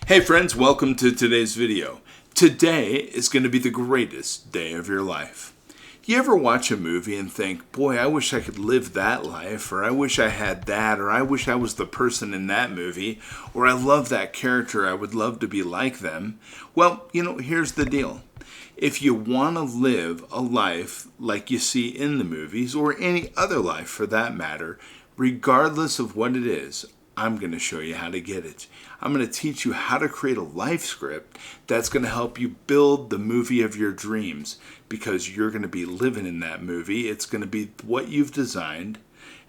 Hey friends, welcome to today's video. Today is going to be the greatest day of your life. You ever watch a movie and think, boy, I wish I could live that life, or I wish I had that, or I wish I was the person in that movie, or I love that character, I would love to be like them? Well, here's the deal. If you want to live a life like you see in the movies, or any other life for that matter, regardless of what it is, I'm going to show you how to get it. I'm going to teach you how to create a life script that's going to help you build the movie of your dreams, because you're going to be living in that movie. It's going to be what you've designed,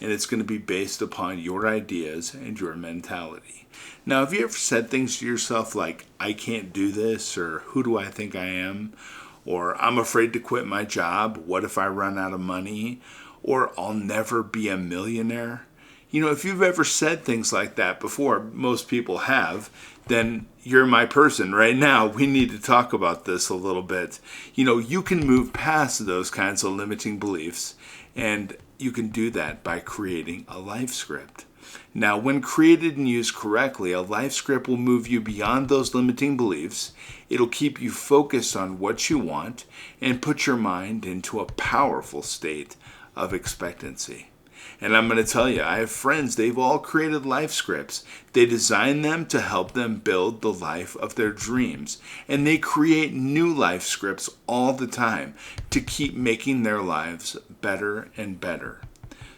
and it's going to be based upon your ideas and your mentality. Now, have you ever said things to yourself like, I can't do this, or who do I think I am, or I'm afraid to quit my job, what if I run out of money, or I'll never be a millionaire? If you've ever said things like that before, most people have, then you're my person right now. We need to talk about this a little bit. You can move past those kinds of limiting beliefs, and you can do that by creating a life script. Now, when created and used correctly, a life script will move you beyond those limiting beliefs. It'll keep you focused on what you want and put your mind into a powerful state of expectancy. And I'm going to tell you, I have friends, they've all created life scripts. They design them to help them build the life of their dreams. And they create new life scripts all the time to keep making their lives better and better.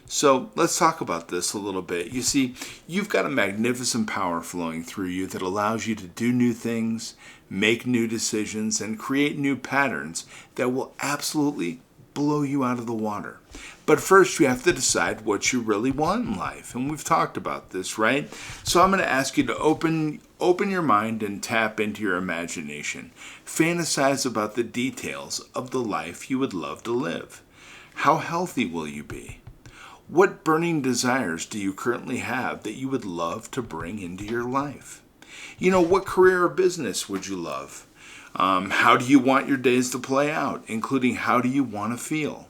So let's talk about this a little bit. You see, you've got a magnificent power flowing through you that allows you to do new things, make new decisions, and create new patterns that will absolutely blow you out of the water. But first, you have to decide what you really want in life. And we've talked about this, right? So I'm going to ask you to open your mind and tap into your imagination. Fantasize about the details of the life you would love to live. How healthy will you be? What burning desires do you currently have that you would love to bring into your life? What career or business would you love? How do you want your days to play out, including how do you want to feel?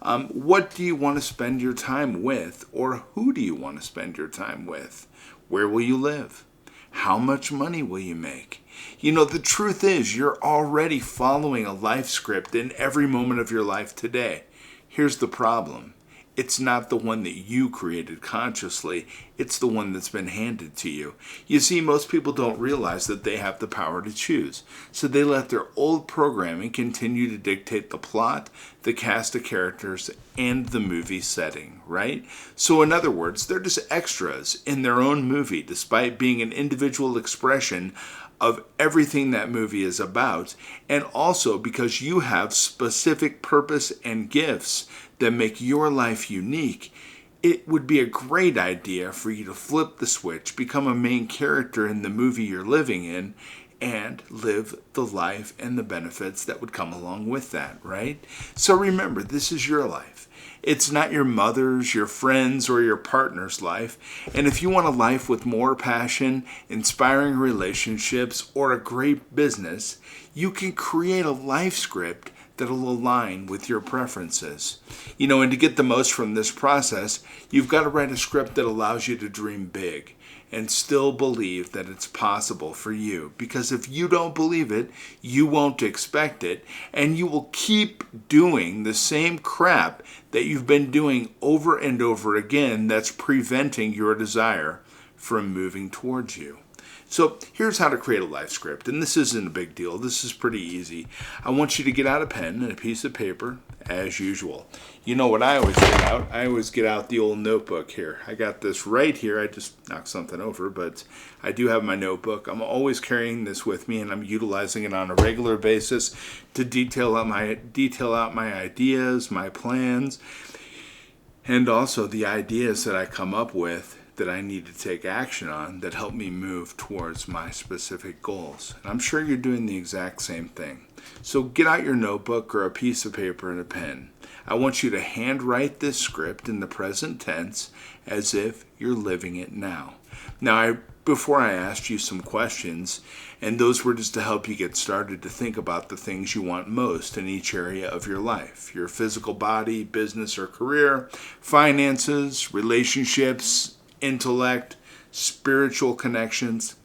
What do you want to spend your time with, or who do you want to spend your time with? Where will you live? How much money will you make? The truth is you're already following a life script in every moment of your life today. Here's the problem. It's not the one that you created consciously. It's the one that's been handed to you. You see, most people don't realize that they have the power to choose. So they let their old programming continue to dictate the plot, the cast of characters, and the movie setting, right? So in other words, they're just extras in their own movie, despite being an individual expression of everything that movie is about, and also because you have specific purpose and gifts that make your life unique. It would be a great idea for you to flip the switch, become a main character in the movie you're living in, and live the life and the benefits that would come along with that, right? So remember, this is your life. It's not your mother's, your friend's, or your partner's life. And if you want a life with more passion, inspiring relationships, or a great business, you can create a life script that'll align with your preferences. And to get the most from this process, you've got to write a script that allows you to dream big and still believe that it's possible for you. Because if you don't believe it, you won't expect it, and you will keep doing the same crap that you've been doing over and over again that's preventing your desire from moving towards you. So here's how to create a life script, and this isn't a big deal. This is pretty easy. I want you to get out a pen and a piece of paper, as usual. You know what I always get out? I always get out the old notebook here. I got this right here. I just knocked something over, but I do have my notebook. I'm always carrying this with me, and I'm utilizing it on a regular basis to detail out my ideas, my plans, and also the ideas that I come up with that I need to take action on that help me move towards my specific goals. And I'm sure you're doing the exact same thing. So get out your notebook or a piece of paper and a pen. I want you to handwrite this script in the present tense as if you're living it now. Now, before I asked you some questions, and those were just to help you get started to think about the things you want most in each area of your life. Your physical body, business or career, finances, relationships, intellect, spiritual connections,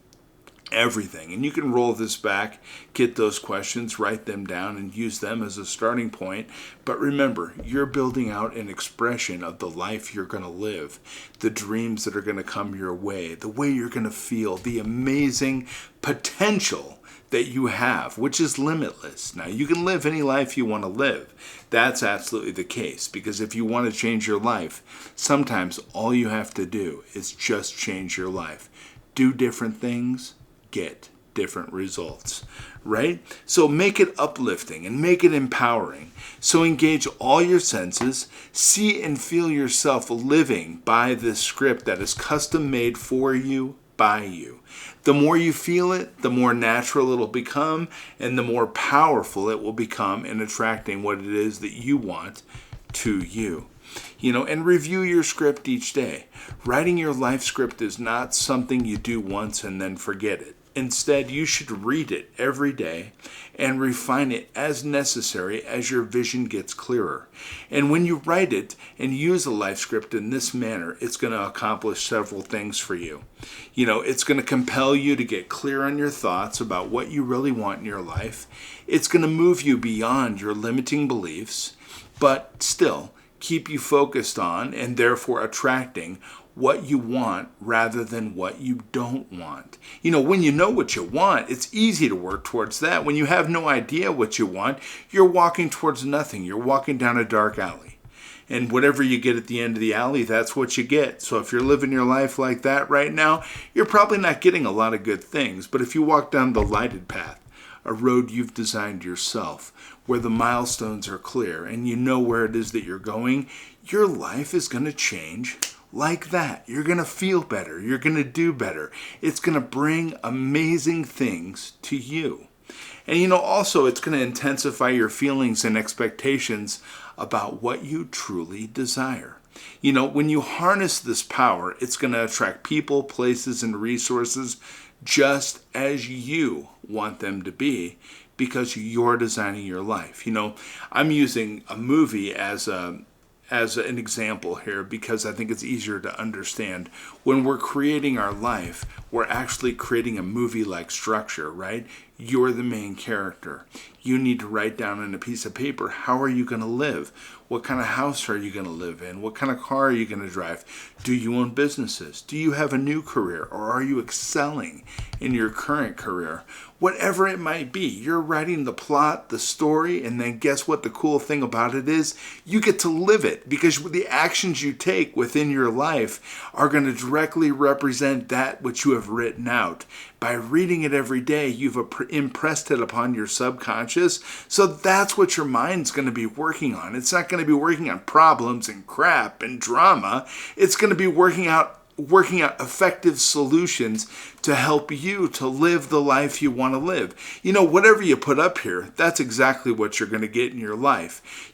everything. And you can roll this back, get those questions, write them down, and use them as a starting point. But remember, you're building out an expression of the life you're going to live, the dreams that are going to come your way, the way you're going to feel, the amazing potential that you have, which is limitless. Now, you can live any life you want to live. That's absolutely the case, because if you want to change your life, sometimes all you have to do is just change your life. Do different things, get different results, right? So make it uplifting and make it empowering. So engage all your senses, see and feel yourself living by this script that is custom made for you, by you. The more you feel it, the more natural it'll become, and the more powerful it will become in attracting what it is that you want to you. And review your script each day. Writing your life script is not something you do once and then forget it. Instead, you should read it every day and refine it as necessary as your vision gets clearer. And when you write it and use a life script in this manner, it's going to accomplish several things for you. It's going to compel you to get clear on your thoughts about what you really want in your life. It's going to move you beyond your limiting beliefs, but still keep you focused on and therefore attracting what you want rather than what you don't want. When you know what you want, it's easy to work towards that. When you have no idea what you want, you're walking towards nothing. You're walking down a dark alley. And whatever you get at the end of the alley, that's what you get. So if you're living your life like that right now, you're probably not getting a lot of good things. But if you walk down the lighted path, a road you've designed yourself, where the milestones are clear and you know where it is that you're going, your life is going to change like that. You're going to feel better. You're going to do better. It's going to bring amazing things to you. And also it's going to intensify your feelings and expectations about what you truly desire. When you harness this power, it's going to attract people, places, and resources just as you want them to be, because you're designing your life. I'm using a movie as an example here because I think it's easier to understand. When we're creating our life, we're actually creating a movie-like structure, right? You're the main character. You need to write down on a piece of paper, how are you going to live? What kind of house are you going to live in? What kind of car are you going to drive? Do you own businesses? Do you have a new career? Or are you excelling in your current career? Whatever it might be, you're writing the plot, the story, and then guess what the cool thing about it is? You get to live it, because the actions you take within your life are going to directly represent that which you have written out. By reading it every day, you've impressed it upon your subconscious, so that's what your mind's going to be working on. It's not going to be working on problems and crap and drama. It's going to be working out effective solutions to help you to live the life you want to live. Whatever you put up here, that's exactly what you're going to get in your life.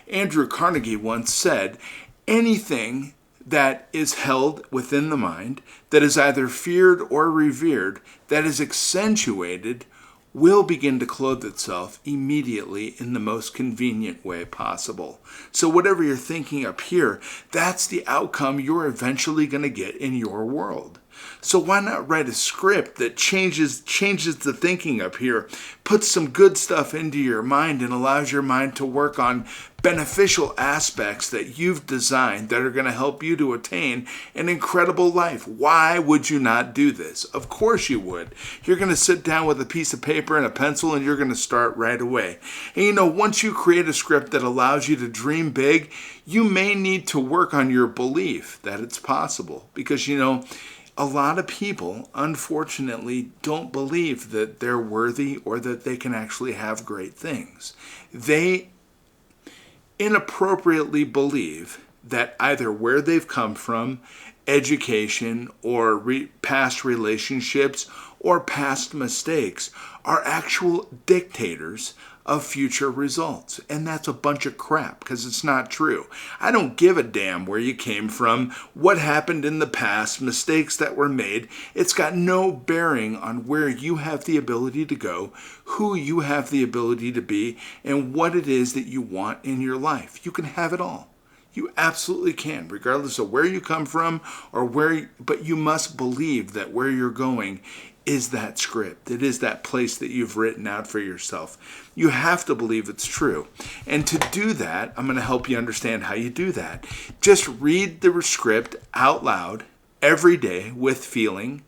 Andrew Carnegie once said, anything that is held within the mind, that is either feared or revered, that is accentuated, will begin to clothe itself immediately in the most convenient way possible. So whatever you're thinking up here, that's the outcome you're eventually going to get in your world. So why not write a script that changes the thinking up here, puts some good stuff into your mind, and allows your mind to work on beneficial aspects that you've designed that are going to help you to attain an incredible life. Why would you not do this? Of course you would. You're going to sit down with a piece of paper and a pencil and you're going to start right away. And once you create a script that allows you to dream big, you may need to work on your belief that it's possible, because a lot of people, unfortunately, don't believe that they're worthy or that they can actually have great things. They inappropriately believe that either where they've come from, education, or past relationships, or past mistakes are actual dictators of future results. And that's a bunch of crap, because it's not true. I don't give a damn where you came from, what happened in the past, mistakes that were made. It's got no bearing on where you have the ability to go, who you have the ability to be, and what it is that you want in your life. You can have it all. You absolutely can, regardless of where you come from but you must believe that where you're going is that script. It is that place that you've written out for yourself. You have to believe it's true. And to do that, I'm going to help you understand how you do that. Just read the script out loud every day with feeling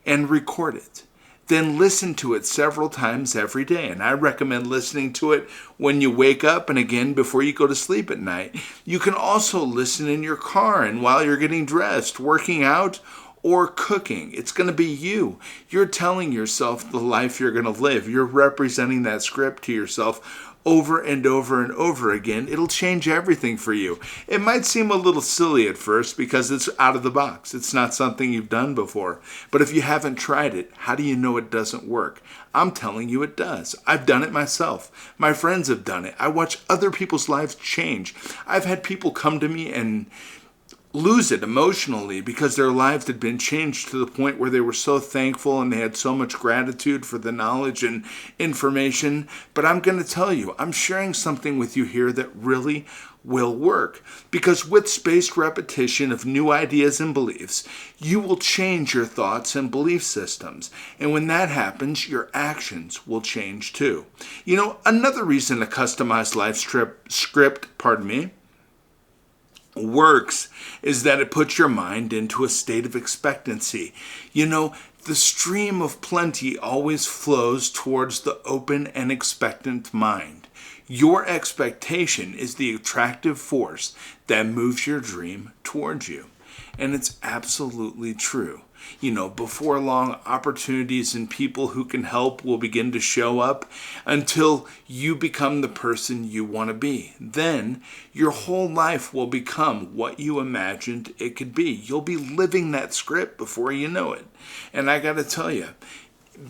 and record it. Then listen to it several times every day. And I recommend listening to it when you wake up and again before you go to sleep at night. You can also listen in your car and while you're getting dressed, working out, or cooking. It's going to be you. You're telling yourself the life you're going to live. You're representing that script to yourself over and over and over again. It'll change everything for you. It might seem a little silly at first because it's out of the box. It's not something you've done before. But if you haven't tried it, how do you know it doesn't work? I'm telling you it does. I've done it myself. My friends have done it. I watch other people's lives change. I've had people come to me and lose it emotionally because their lives had been changed to the point where they were so thankful and they had so much gratitude for the knowledge and information. But I'm going to tell you, I'm sharing something with you here that really will work. Because with spaced repetition of new ideas and beliefs, you will change your thoughts and belief systems. And when that happens, your actions will change too. You know, another reason a customized life script, works is that it puts your mind into a state of expectancy. You know, the stream of plenty always flows towards the open and expectant mind. Your expectation is the attractive force that moves your dream towards you. And it's absolutely true. You know, before long, opportunities and people who can help will begin to show up until you become the person you want to be. Then your whole life will become what you imagined it could be. You'll be living that script before you know it. And I got to tell you,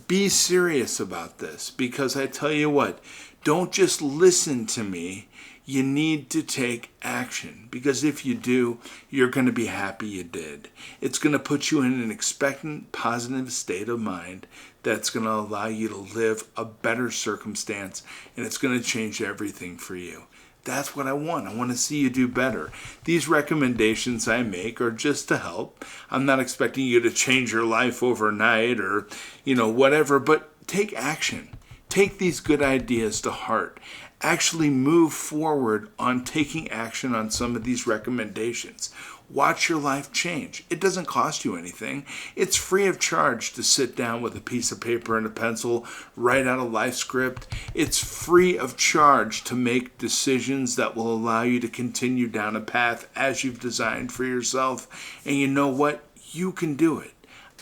be serious about this, because I tell you what, don't just listen to me. You need to take action, because if you do, you're going to be happy you did. It's going to put you in an expectant, positive state of mind that's going to allow you to live a better circumstance, and it's going to change everything for you. That's what I want. I want to see you do better. These recommendations I make are just to help. I'm not expecting you to change your life overnight or, whatever, but take action. Take these good ideas to heart. Actually move forward on taking action on some of these recommendations. Watch your life change. It doesn't cost you anything. It's free of charge to sit down with a piece of paper and a pencil, write out a life script. It's free of charge to make decisions that will allow you to continue down a path as you've designed for yourself. And you know what? You can do it.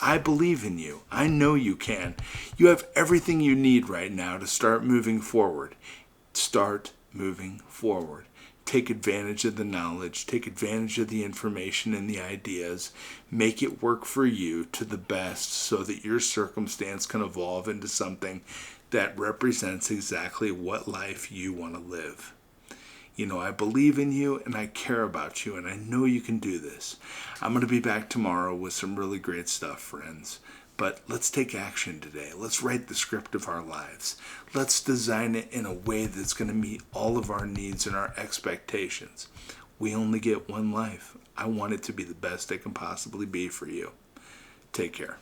I believe in you. I know you can. You have everything you need right now to start moving forward. Start moving forward. Take advantage of the knowledge. Take advantage of the information and the ideas. Make it work for you to the best so that your circumstance can evolve into something that represents exactly what life you want to live. I believe in you and I care about you and I know you can do this. I'm going to be back tomorrow with some really great stuff, friends. But let's take action today. Let's write the script of our lives. Let's design it in a way that's going to meet all of our needs and our expectations. We only get one life. I want it to be the best it can possibly be for you. Take care.